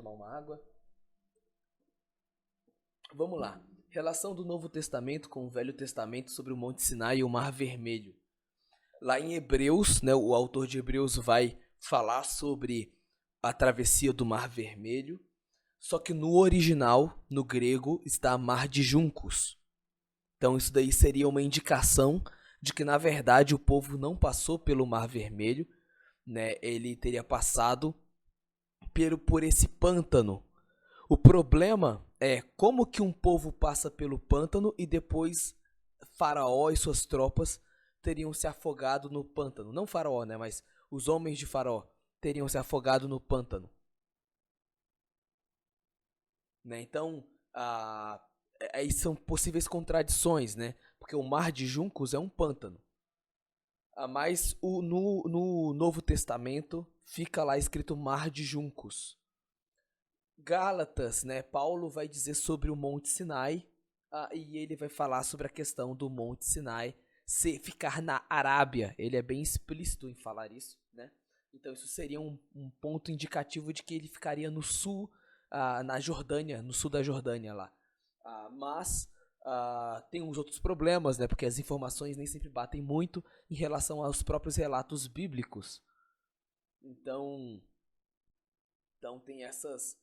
tomar uma água. Vamos lá. Relação do Novo Testamento com o Velho Testamento sobre o Monte Sinai e o Mar Vermelho. Lá em Hebreus, né, o autor de Hebreus vai falar sobre a travessia do Mar Vermelho, só que no original, no grego, está Mar de Juncos. Então isso daí seria uma indicação de que, na verdade, o povo não passou pelo Mar Vermelho, né? Ele teria passado por esse pântano. O problema é como que um povo passa pelo pântano e depois Faraó e suas tropas teriam se afogado no pântano. Não Faraó, né? Mas os homens de Faraó teriam se afogado no pântano. Né? Então, aí são possíveis contradições, né? Porque o Mar de Juncos é um pântano. Mas no Novo Testamento fica lá escrito Mar de Juncos. Gálatas, né? Paulo vai dizer sobre o Monte Sinai, e ele vai falar sobre a questão do Monte Sinai ficar na Arábia. Ele é bem explícito em falar isso, né? Então isso seria um ponto indicativo de que ele ficaria no sul, na Jordânia, no sul da Jordânia lá. Mas tem uns outros problemas, né? Porque as informações nem sempre batem muito em relação aos próprios relatos bíblicos. Então tem essas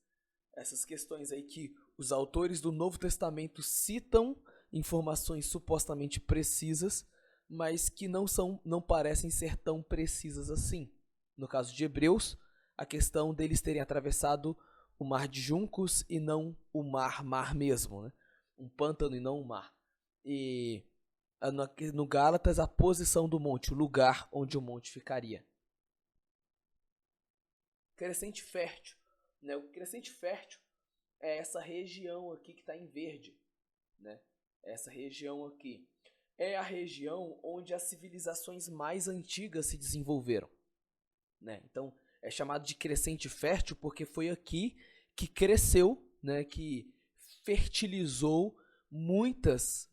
questões aí que os autores do Novo Testamento citam informações supostamente precisas, mas que não parecem ser tão precisas assim. No caso de Hebreus, a questão deles terem atravessado o Mar de Juncos e não o mar mesmo, né? Um pântano e não um mar. E no Gálatas, a posição do monte, o lugar onde o monte ficaria. Crescente fértil. Né? O crescente fértil é essa região aqui que está em verde. Né? Essa região aqui é a região onde as civilizações mais antigas se desenvolveram. Né? Então é chamado de crescente fértil porque foi aqui que cresceu, né? Que fertilizou muitos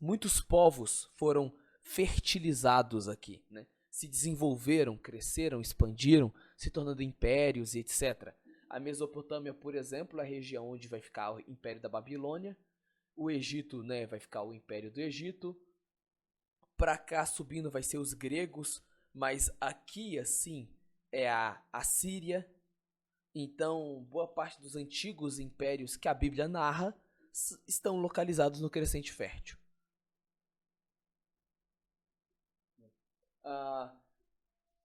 povos foram fertilizados aqui. Né? Se desenvolveram, cresceram, expandiram, se tornando impérios e etc. A Mesopotâmia, por exemplo, é a região onde vai ficar o Império da Babilônia. O Egito, né, vai ficar o Império do Egito. Para cá, subindo, vai ser os gregos. Mas aqui, assim, é a Síria. Então, boa parte dos antigos impérios que a Bíblia narra estão localizados no Crescente Fértil.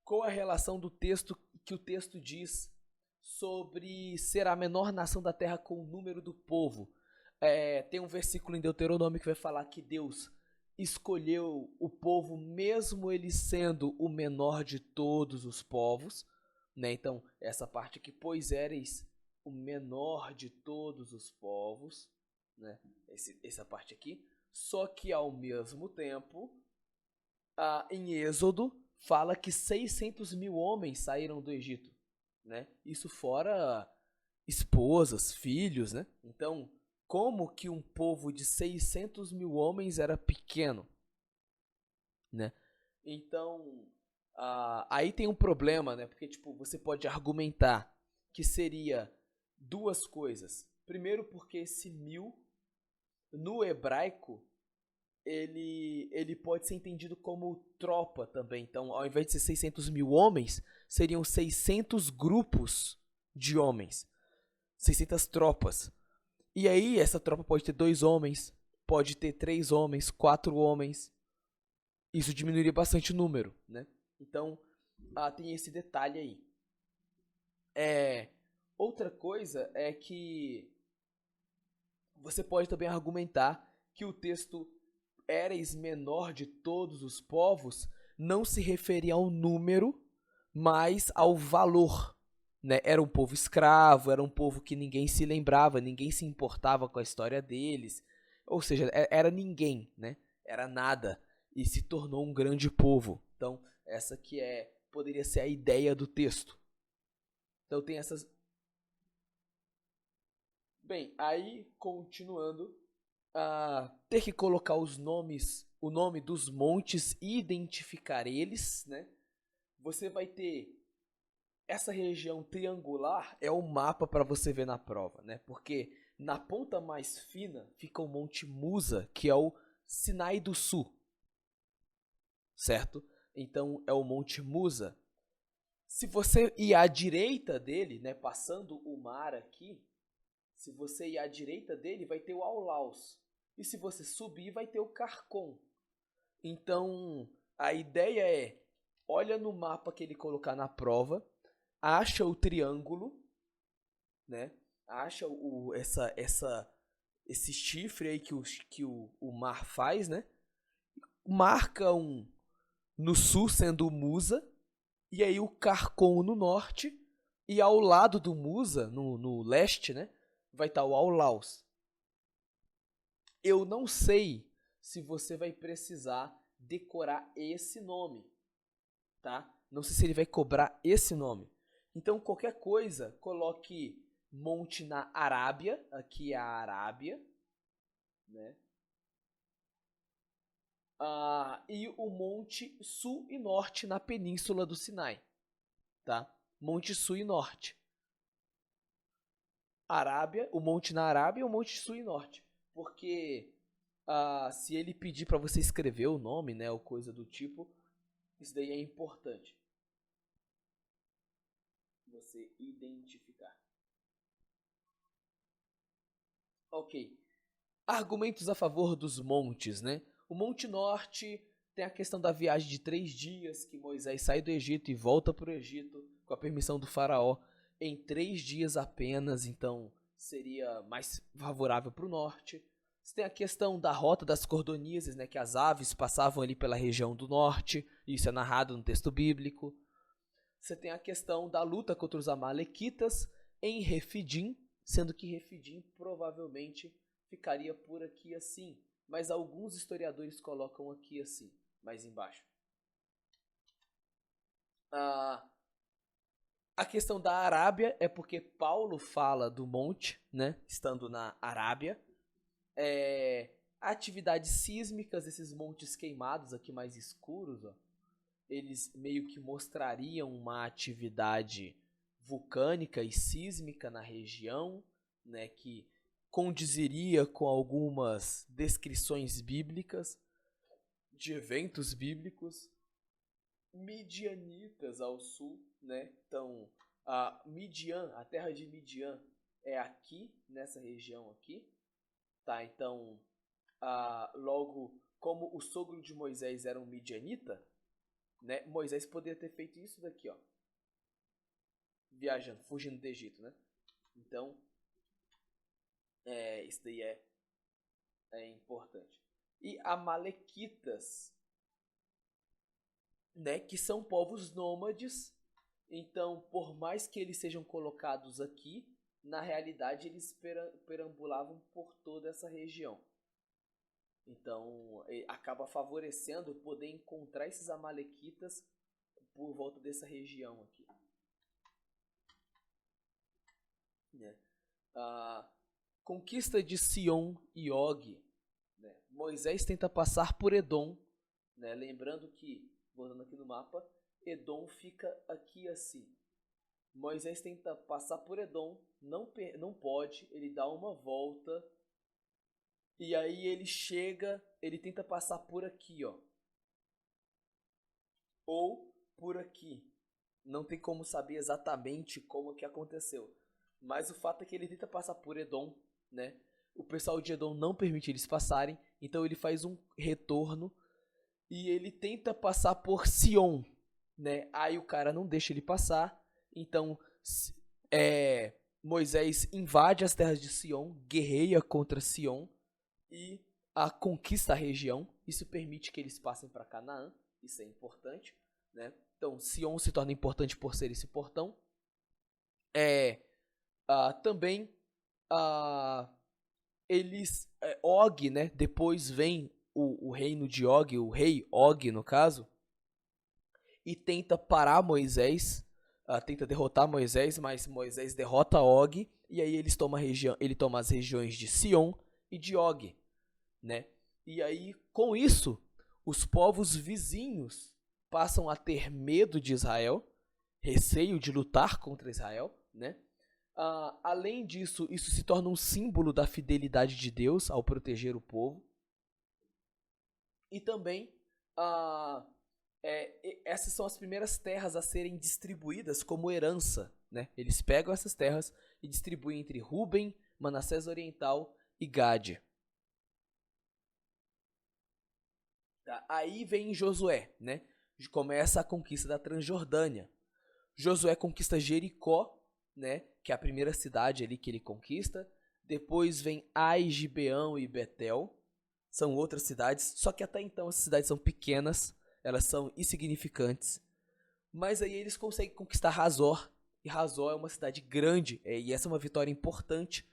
Qual a relação do texto que o texto diz sobre ser a menor nação da terra com o número do povo? Tem um versículo em Deuteronômio que vai falar que Deus escolheu o povo mesmo ele sendo o menor de todos os povos, né? Então, essa parte aqui, pois éreis o menor de todos os povos, né? Essa parte aqui. Só que ao mesmo tempo, em Êxodo, fala que 600 mil homens saíram do Egito, né? Isso fora esposas, filhos, né? Então, como que um povo de 600 mil homens era pequeno, né? Então, aí tem um problema, né? Porque, tipo, você pode argumentar que seria duas coisas. Primeiro, porque esse 1000, no hebraico, ele pode ser entendido como tropa também. Então, ao invés de ser 600 mil homens, seriam 600 grupos de homens. 600 tropas. E aí, essa tropa pode ter 2 homens, pode ter 3 homens, 4 homens. Isso diminuiria bastante o número, né? Então, tem esse detalhe aí. Outra coisa é que você pode também argumentar que o texto éreis menor de todos os povos não se referia ao número, mas ao valor. Né? Era um povo escravo, era um povo que ninguém se lembrava, ninguém se importava com a história deles. Ou seja, era ninguém, né? Era nada. E se tornou um grande povo. Então, essa que poderia ser a ideia do texto. Então tem essas... Bem, aí, continuando, ter que colocar o nome dos montes e identificar eles, né? Você vai ter essa região triangular é o mapa para você ver na prova, né? Porque na ponta mais fina fica o Monte Musa, que é o Sinai do Sul, certo? Então é o Monte Musa. Se você ir à direita dele, né, passando o mar aqui, se você ir à direita dele, vai ter o Aulaus. E se você subir, vai ter o Carcom. Então, a ideia é, olha no mapa que ele colocar na prova, acha o triângulo, né? Acha esse chifre aí que o mar faz, né? Marca um no sul, sendo o Musa, e aí o Carcom no norte, e ao lado do Musa, no leste, né? Vai estar o Aulaus. Eu não sei se você vai precisar decorar esse nome, tá? Não sei se ele vai cobrar esse nome. Então, qualquer coisa, coloque monte na Arábia, aqui é a Arábia, né? E o monte sul e norte na península do Sinai, tá? Monte sul e norte. Arábia, o monte na Arábia e o monte sul e norte. Porque se ele pedir para você escrever o nome, né, ou coisa do tipo, isso daí é importante. Você identificar. Ok. Argumentos a favor dos montes, né? O Monte Norte tem a questão da viagem de 3 dias, que Moisés sai do Egito e volta para o Egito, com a permissão do faraó, em 3 dias apenas, então seria mais favorável para o norte. Você tem a questão da rota das cordoníases, né, que as aves passavam ali pela região do norte, isso é narrado no texto bíblico. Você tem a questão da luta contra os amalequitas em Refidim, sendo que Refidim provavelmente ficaria por aqui assim, mas alguns historiadores colocam aqui assim, mais embaixo. A questão da Arábia é porque Paulo fala do monte, né, estando na Arábia. Atividades sísmicas, esses montes queimados aqui mais escuros, ó, eles meio que mostrariam uma atividade vulcânica e sísmica na região, né, que condiziria com algumas descrições bíblicas de eventos bíblicos. Midianitas ao sul, né? Então, Midian, a terra de Midian é aqui, nessa região aqui, tá? Então, logo, como o sogro de Moisés era um midianita, né? Moisés poderia ter feito isso daqui, ó, viajando, fugindo do Egito, né? Então, isso daí é importante. E Amalequitas, né, que são povos nômades. Então, por mais que eles sejam colocados aqui, na realidade eles perambulavam por toda essa região. Então, acaba favorecendo poder encontrar esses amalequitas por volta dessa região aqui. Né? Conquista de Sion e Og. Né? Moisés tenta passar por Edom. Né? Lembrando que, voltando aqui no mapa, Edom fica aqui assim. Moisés tenta passar por Edom, não pode, ele dá uma volta. E aí ele chega, ele tenta passar por aqui, ó. Ou por aqui. Não tem como saber exatamente como que aconteceu. Mas o fato é que ele tenta passar por Edom, né? O pessoal de Edom não permite eles passarem, então ele faz um retorno e ele tenta passar por Sion, né? Aí o cara não deixa ele passar, então Moisés invade as terras de Sion, guerreia contra Sion e conquista a região. Isso permite que eles passem para Canaã, isso é importante, né? Então Sion se torna importante por ser esse portão. Também Og, né? Depois vem o reino de Og, o rei Og no caso, e tenta parar Moisés, tenta derrotar Moisés, mas Moisés derrota Og, e aí ele toma as regiões de Sion e de Og, né? E aí, com isso, os povos vizinhos passam a ter medo de Israel receio de lutar contra Israel, né? Além disso, isso se torna um símbolo da fidelidade de Deus ao proteger o povo. E também, essas são as primeiras terras a serem distribuídas como herança, né? Eles pegam essas terras e distribuem entre Ruben, Manassés Oriental e Gade. Tá? Aí vem Josué, né? Começa a conquista da Transjordânia. Josué conquista Jericó, né? Que é a primeira cidade ali que ele conquista. Depois vem Ai, Gibeão e Betel. São outras cidades, só que até então essas cidades são pequenas, elas são insignificantes. Mas aí eles conseguem conquistar Hazor, e Hazor é uma cidade grande, e essa é uma vitória importante,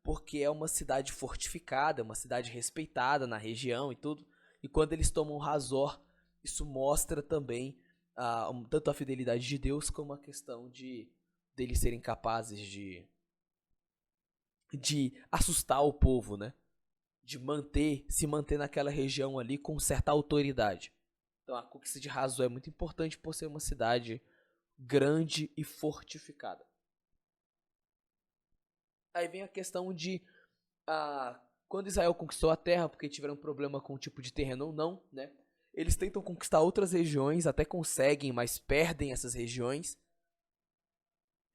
porque é uma cidade fortificada, uma cidade respeitada na região e tudo. E quando eles tomam Hazor, isso mostra também tanto a fidelidade de Deus como a questão de deles serem capazes de assustar o povo, né? De se manter naquela região ali com certa autoridade. Então a conquista de Hazor é muito importante por ser uma cidade grande e fortificada. Aí vem a questão de quando Israel conquistou a terra, porque tiveram um problema com o tipo de terreno ou não, né? Eles tentam conquistar outras regiões, até conseguem, mas perdem essas regiões.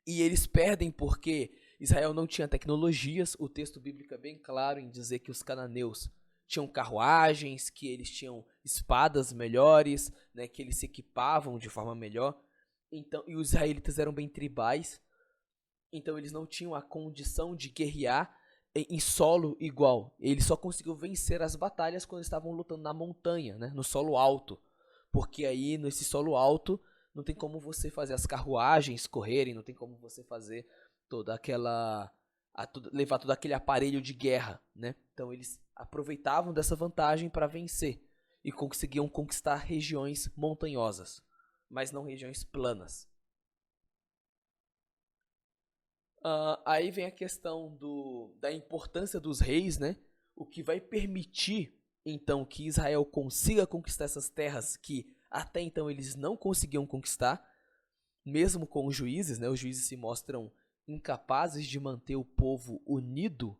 E eles perdem porque Israel não tinha tecnologias. O texto bíblico é bem claro em dizer que os cananeus tinham carruagens, que eles tinham espadas melhores, né, que eles se equipavam de forma melhor. Então, e os israelitas eram bem tribais, então eles não tinham a condição de guerrear em solo igual. Eles só conseguiam vencer as batalhas quando estavam lutando na montanha, né, no solo alto. Porque aí, nesse solo alto, não tem como você fazer as carruagens correrem, não tem como você fazer toda aquela levar todo aquele aparelho de guerra, né? Então eles aproveitavam dessa vantagem para vencer e conseguiam conquistar regiões montanhosas, mas não regiões planas. Aí vem a questão da importância dos reis, né? O que vai permitir então que Israel consiga conquistar essas terras que até então eles não conseguiam conquistar, mesmo com os juízes, né? Os juízes se mostram incapazes de manter o povo unido,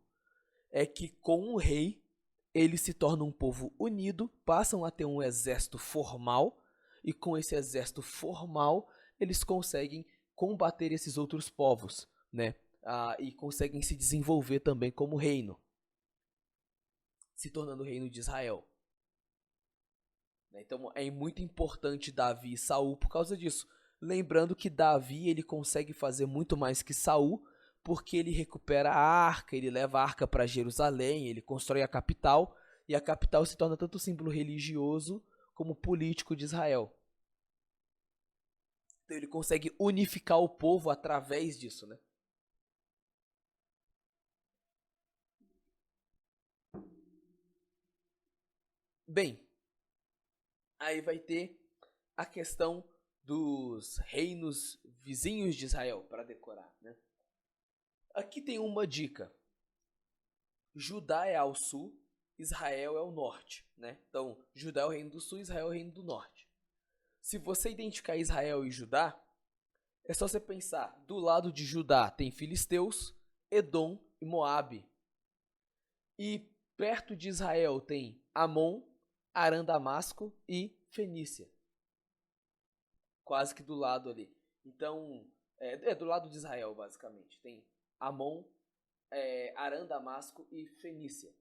é que com o rei eles se tornam um povo unido, passam a ter um exército formal, e com esse exército formal eles conseguem combater esses outros povos, né? E conseguem se desenvolver também como reino, se tornando o reino de Israel. Então é muito importante Davi e Saul por causa disso. Lembrando que Davi ele consegue fazer muito mais que Saul, porque ele recupera a arca, ele leva a arca para Jerusalém, ele constrói a capital, e a capital se torna tanto símbolo religioso como político de Israel. Então ele consegue unificar o povo através disso, né? Bem, aí vai ter a questão dos reinos vizinhos de Israel para decorar, né? Aqui tem uma dica. Judá é ao sul, Israel é ao norte, né? Então, Judá é o reino do sul, Israel é o reino do norte. Se você identificar Israel e Judá, é só você pensar, do lado de Judá tem filisteus, Edom e Moabe. E perto de Israel tem Amon, Arã, Damasco e Fenícia. Quase que do lado ali. Então, do lado de Israel, basicamente. Tem Amon, Arã, Damasco e Fenícia.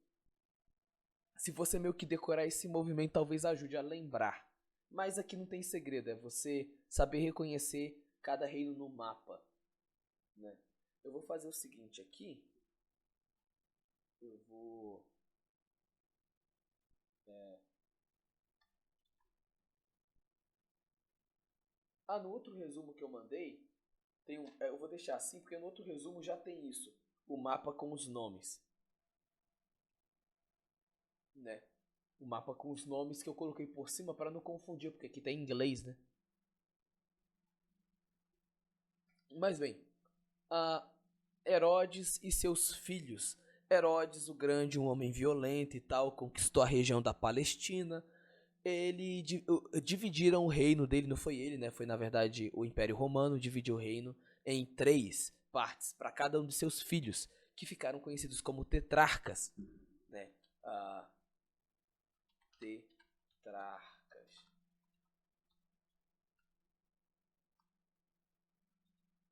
Se você meio que decorar esse movimento, talvez ajude a lembrar. Mas aqui não tem segredo, é você saber reconhecer cada reino no mapa, né? Eu vou fazer o seguinte aqui. Eu vou... no outro resumo que eu mandei, eu vou deixar assim, porque no outro resumo já tem isso. O mapa com os nomes, né? O mapa com os nomes que eu coloquei por cima para não confundir, porque aqui tá em inglês, né? Mas bem, Herodes e seus filhos. Herodes o Grande, um homem violento e tal, conquistou a região da Palestina. dividiram o reino dele, não foi ele, né? Foi na verdade o Império Romano, dividiu o reino em 3 partes para cada um de seus filhos, que ficaram conhecidos como tetrarcas, né? Tetrarcas.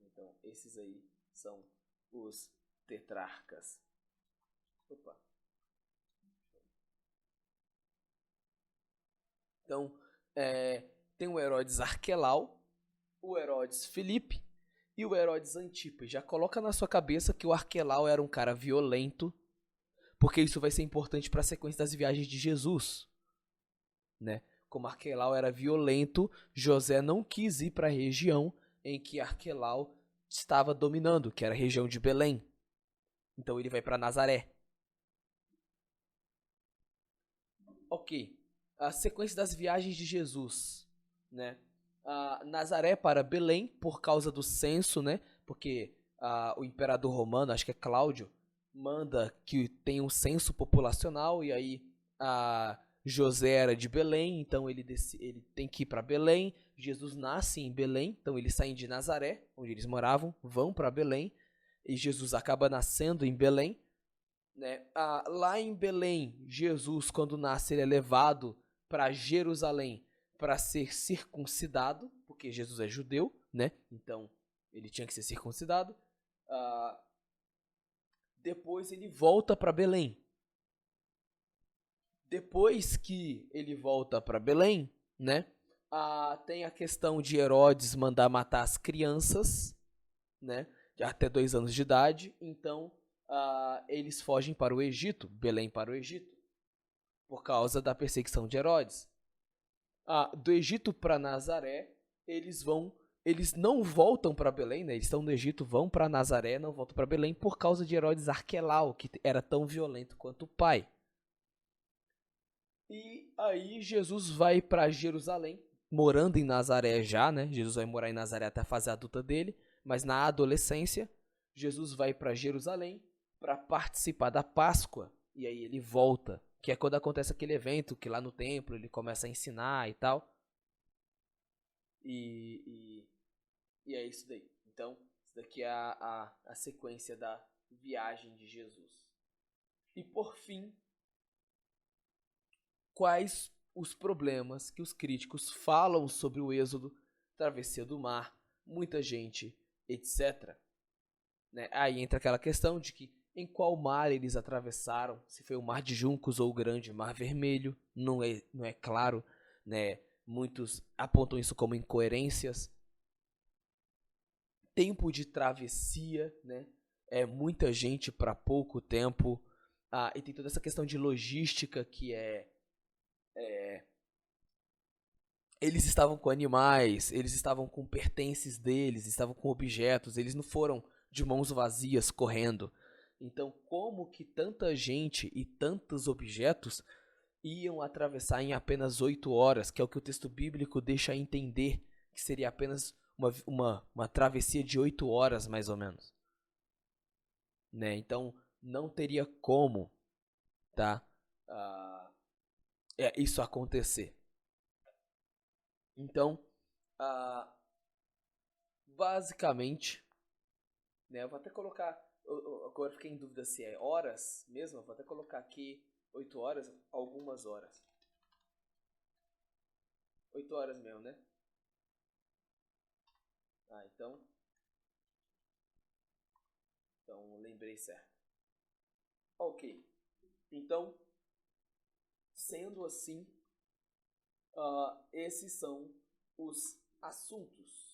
Então, esses aí são os tetrarcas. Opa. Então, tem o Herodes Arquelau, o Herodes Filipe e o Herodes Antipa. Já coloca na sua cabeça que o Arquelau era um cara violento, porque isso vai ser importante para a sequência das viagens de Jesus, né? Como Arquelau era violento, José não quis ir para a região em que Arquelau estava dominando, que era a região de Belém. Então ele vai para Nazaré. Ok. A sequência das viagens de Jesus, né? Nazaré para Belém por causa do censo, né? Porque o imperador romano, acho que é Cláudio, manda que tenha um censo populacional e aí José era de Belém, então ele tem que ir para Belém. Jesus nasce em Belém, então eles saem de Nazaré, onde eles moravam, vão para Belém e Jesus acaba nascendo em Belém, né? Lá em Belém, Jesus, quando nasce, ele é levado para Jerusalém para ser circuncidado, porque Jesus é judeu, né? Então ele tinha que ser circuncidado. Depois ele volta para Belém. Depois que ele volta para Belém, né? Tem a questão de Herodes mandar matar as crianças, né? De até 2 anos de idade. Então eles fogem para o Egito, Belém para o Egito, por causa da perseguição de Herodes. Do Egito para Nazaré, eles não voltam para Belém, né? Eles estão no Egito, vão para Nazaré, não voltam para Belém por causa de Herodes Arquelau, que era tão violento quanto o pai. E aí Jesus vai para Jerusalém, morando em Nazaré já, né? Jesus vai morar em Nazaré até a fase adulta dele, mas na adolescência, Jesus vai para Jerusalém para participar da Páscoa, e aí ele volta, que é quando acontece aquele evento que lá no templo ele começa a ensinar e tal. E é isso daí. Então, isso daqui é a sequência da viagem de Jesus. E por fim, quais os problemas que os críticos falam sobre o Êxodo, travessia do mar, muita gente, etc. Né? Aí entra aquela questão de que em qual mar eles atravessaram, se foi o Mar de Juncos ou o Grande Mar Vermelho, não é claro, né? Muitos apontam isso como incoerências. Tempo de travessia, né? É muita gente para pouco tempo. E tem toda essa questão de logística que eles estavam com animais, eles estavam com pertences deles, estavam com objetos, eles não foram de mãos vazias correndo. Então, como que tanta gente e tantos objetos iam atravessar em apenas 8 horas, que é o que o texto bíblico deixa entender, que seria apenas uma travessia de 8 horas, mais ou menos. Né? Então, não teria como, tá? Isso acontecer. Então, basicamente, né, eu vou até colocar, agora fiquei em dúvida se é horas mesmo, eu vou até colocar aqui 8 horas, algumas horas. 8 horas mesmo, né? Então lembrei certo. Ok, então, sendo assim, esses são os assuntos